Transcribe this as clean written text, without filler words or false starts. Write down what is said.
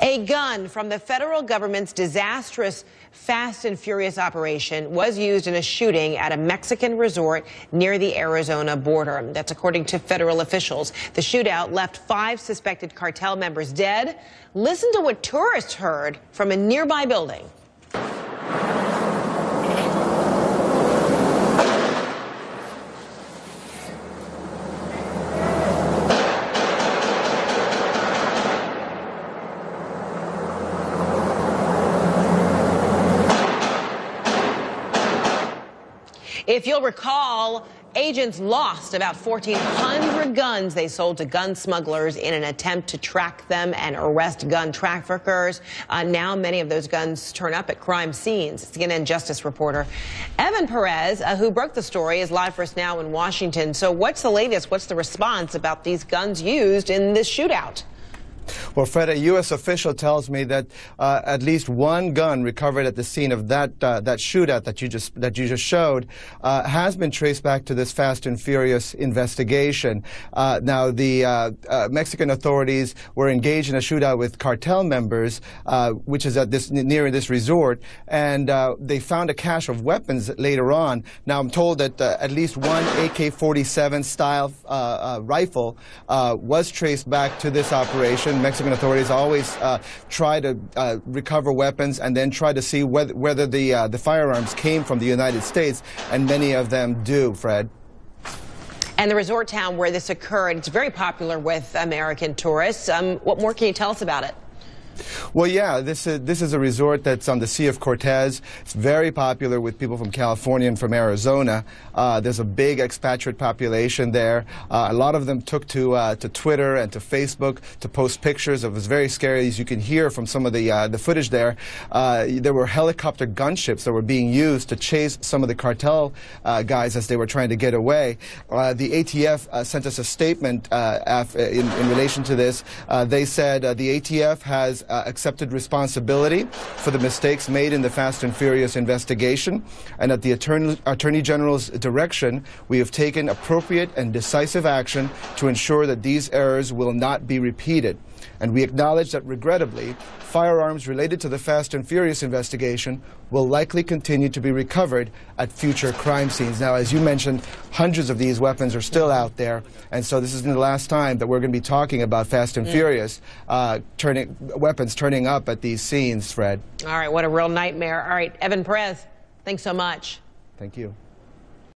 A gun from the federal government's disastrous Fast and Furious operation was used in a shooting at a Mexican resort near the Arizona border. That's according to federal officials. The shootout left 5 suspected cartel members dead. Listen to what tourists heard from a nearby building. If you'll recall, agents lost about 1,400 guns they sold to gun smugglers in an attempt to track them and arrest gun traffickers. Now many of those guns turn up at crime scenes. CNN Justice reporter Evan Perez, who broke the story, is live for us now in Washington. So what's the latest? What's the response about these guns used in this shootout? Well, Fred, a U.S. official tells me that at least one gun recovered at the scene of that shootout that you just showed has been traced back to this Fast and Furious investigation. Now, the Mexican authorities were engaged in a shootout with cartel members, which is at near this resort, and they found a cache of weapons later on. Now, I'm told that at least one AK-47 style rifle was traced back to this operation. Mexican authorities always try to recover weapons and then try to see whether the firearms came from the United States, and many of them do, Fred. And the resort town where this occurred, it's very popular with American tourists. What more can you tell us about it? Well, yeah, this is a resort that's on the Sea of Cortez. It's very popular with people from California and from Arizona. There's a big expatriate population there. A lot of them took to Twitter and to Facebook to post pictures. It was very scary, as you can hear from some of the footage there. There were helicopter gunships that were being used to chase some of the cartel guys as they were trying to get away. The ATF sent us a statement in relation to this. They said the ATF has accepted responsibility for the mistakes made in the Fast and Furious investigation, and at the Attorney General's direction, we have taken appropriate and decisive action to ensure that these errors will not be repeated. And we acknowledge that, regrettably, firearms related to the Fast and Furious investigation will likely continue to be recovered at future crime scenes. Now, as you mentioned, hundreds of these weapons are still out there, and so this isn't the last time that we're going to be talking about Fast and Furious weapons turning up at these scenes, Fred. All right, what a real nightmare. All right, Evan Perez, thanks so much. Thank you.